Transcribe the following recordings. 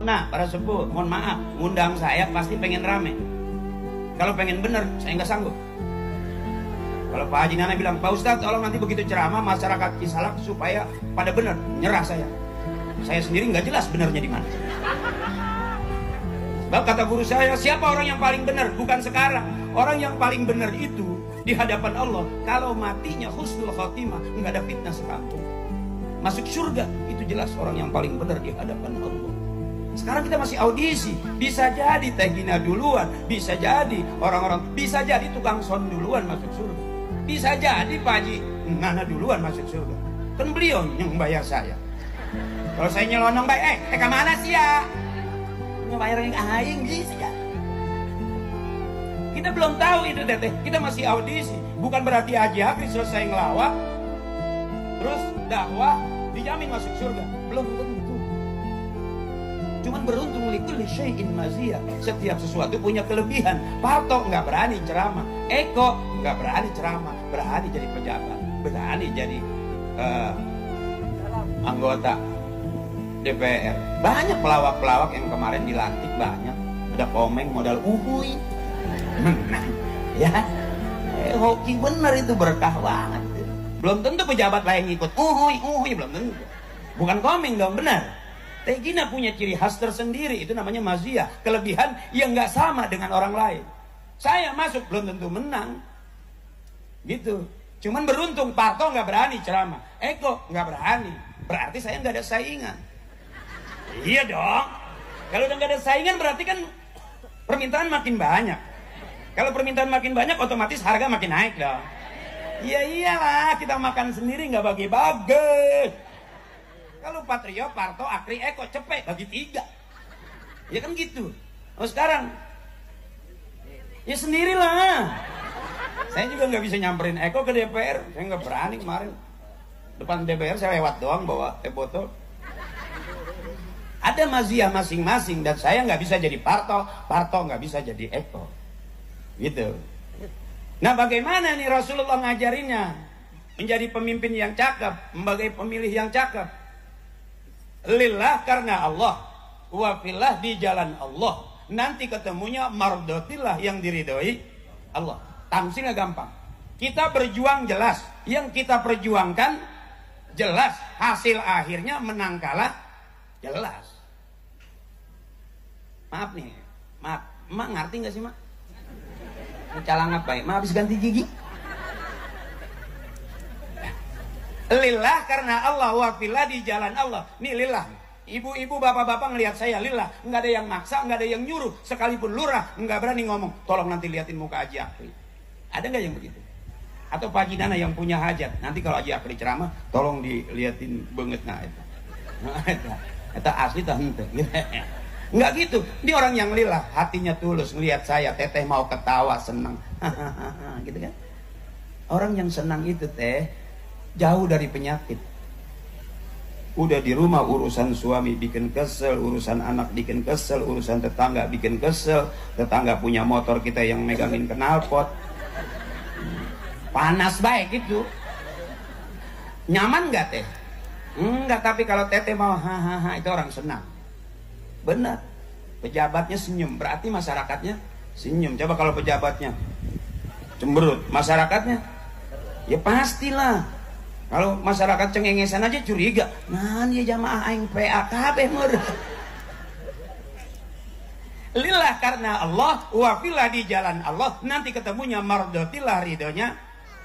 Nah, para sepuh, mohon maaf, ngundang saya pasti pengen rame. Kalau pengen bener, saya nggak sanggup. Kalau Pak Haji Nana bilang, Pak Ustadz tolong nanti begitu ceramah masyarakat Cisalak supaya pada bener, nyerah saya. Saya sendiri nggak jelas benernya di mana. Sebab kata guru saya, siapa orang yang paling benar? Bukan sekarang. Orang yang paling benar itu di hadapan Allah, kalau matinya husnul khotimah, nggak ada fitnah sekampung. Masuk surga, itu jelas orang yang paling benar di hadapan Allah. Sekarang kita masih audisi. Bisa jadi Teh Gina duluan, bisa jadi orang-orang, bisa jadi tukang son duluan masuk surga, bisa jadi Pak Haji Nana duluan masuk surga. Kan beliau yang bayar saya. Kalau saya nyelonong baik, kemana sih ya? Bayar yang aing bisa. Kita belum tahu itu teteh. Kita masih audisi. Bukan berarti Haji Hakri selesai ngelawak terus dakwah dijamin masuk surga. Belum tentu. Cuman beruntung likulli syai'in maziyah. Setiap sesuatu punya kelebihan. Parto nggak berani ceramah. Eko nggak berani ceramah. Berani jadi pejabat. Berani jadi anggota DPR. Banyak pelawak-pelawak yang kemarin dilantik, banyak. Ada Komeng modal uhuy. Menang. Ya. Hoki bener itu, berkah banget. Belum tentu pejabat lain ikut uhuy belum tentu. Bukan Komeng dong, benar. Teh Gina punya ciri khas tersendiri, itu namanya maziyah, kelebihan yang nggak sama dengan orang lain. Saya masuk belum tentu menang. Gitu. Cuman beruntung Parto nggak berani ceramah. Eko nggak berani. Berarti saya nggak ada saingan. Iya dong. Kalau udah nggak ada saingan berarti kan permintaan makin banyak. Kalau permintaan makin banyak otomatis harga makin naik dong. Iya iyalah, kita makan sendiri nggak bagi-bagi. Kalau Patrio, Parto, Akri, Eko, cepet bagi 3. Ya kan gitu. Oh sekarang ya sendirilah. Saya juga nggak bisa nyamperin Eko ke DPR. Saya nggak berani kemarin. Depan DPR saya lewat doang bawa teh botol. Ada maziyah masing-masing dan saya nggak bisa jadi Parto, Parto nggak bisa jadi Eko, gitu. Nah bagaimana nih Rasulullah ngajarinnya menjadi pemimpin yang cakep, sebagai pemilih yang cakep? Lillah karena Allah, wafillah di jalan Allah. Nanti ketemunya mardotillah yang diridhoi Allah. Tamsilnya gampang. Kita berjuang jelas, yang kita perjuangkan jelas, hasil akhirnya menang kalah jelas. Maaf nih, maaf, emak ngerti nggak sih mak? Calang apa ya? Mak habis ganti gigi. Lillah karena Allah, wafillah di jalan Allah. Nih lillah. Ibu-ibu, bapak-bapak ngelihat saya lillah. Nggak ada yang maksa, nggak ada yang nyuruh. Sekalipun lurah nggak berani ngomong. Tolong nanti liatin muka Haji Akri. Ada nggak yang begitu? Atau Pak Haji Nana yang punya hajat. Nanti kalau Haji Akri ceramah, tolong diliatin banget nah itu. Itu asli tak hente. Nggak gitu. Ini orang yang lillah, hatinya tulus ngelihat saya, teteh mau ketawa senang. Gitu kan? Orang yang senang itu teh jauh dari penyakit. Udah di rumah urusan suami bikin kesel, urusan anak bikin kesel, urusan tetangga bikin kesel, tetangga punya motor kita yang megangin knalpot. Panas baik itu. Nyaman nggak teh? Enggak, tapi kalau teteh mau hahaha itu orang senang. Benar. Pejabatnya senyum, berarti masyarakatnya senyum. Coba kalau pejabatnya cemberut, masyarakatnya ya pastilah. Kalau masyarakat cengengesan aja curiga. Nah, dia jamaah aing PAKB mur. Lillah karena Allah, wafillah di jalan Allah, nanti ketemunya mardotillah ridhonya.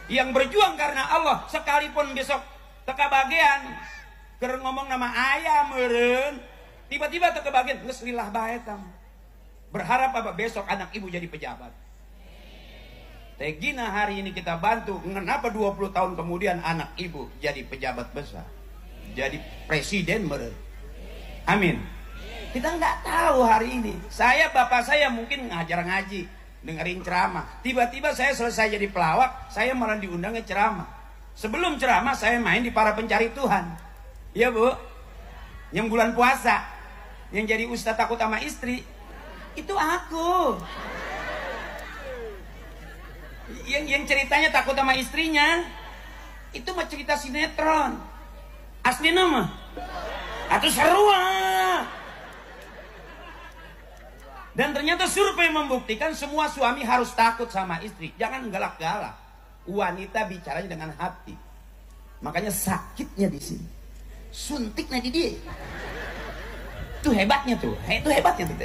Yang berjuang karena Allah, sekalipun besok teka bagian ker ngomong nama ayam meureun, tiba-tiba teka bagian geus lillah bae tam. Berharap apa? Besok anak ibu jadi pejabat. Teh Gina hari ini kita bantu. Kenapa 20 tahun kemudian anak ibu jadi pejabat besar, jadi presiden meureun. Amin. Kita nggak tahu hari ini. Saya, bapak saya mungkin ngajar ngaji, dengerin ceramah. Tiba-tiba saya selesai jadi pelawak, saya malah diundangnya ceramah. Sebelum ceramah saya main di Para Pencari Tuhan. Iya bu, yang bulan puasa, yang jadi ustadz takut sama istri, itu aku. Yang ceritanya takut sama istrinya, itu mah cerita sinetron. Asli nama, atau seru ah. Dan ternyata survei membuktikan semua suami harus takut sama istri. Jangan galak-galak. Wanita bicaranya dengan hati. Makanya sakitnya di sini. Suntiknya di dia. Itu hebatnya tuh. Itu hebatnya tuh.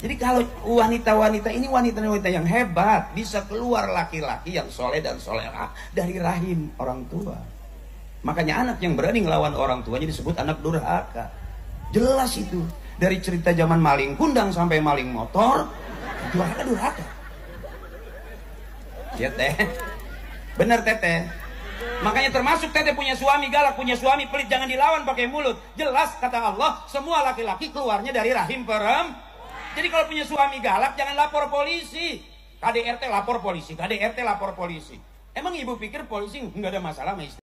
Jadi kalau wanita-wanita ini wanita-wanita yang hebat, bisa keluar laki-laki yang soleh dan solehah dari rahim orang tua. Makanya anak yang berani ngelawan orang tuanya disebut anak durhaka. Jelas itu. Dari cerita zaman maling kundang sampai maling motor, durhaka. Ya teh, bener teteh. Makanya termasuk teteh punya suami galak, punya suami pelit, jangan dilawan pakai mulut. Jelas kata Allah, semua laki-laki keluarnya dari rahim perempuan. Jadi kalau punya suami galak, jangan lapor polisi. KDRT lapor polisi, KDRT lapor polisi. Emang ibu pikir polisi nggak ada masalah sama istri?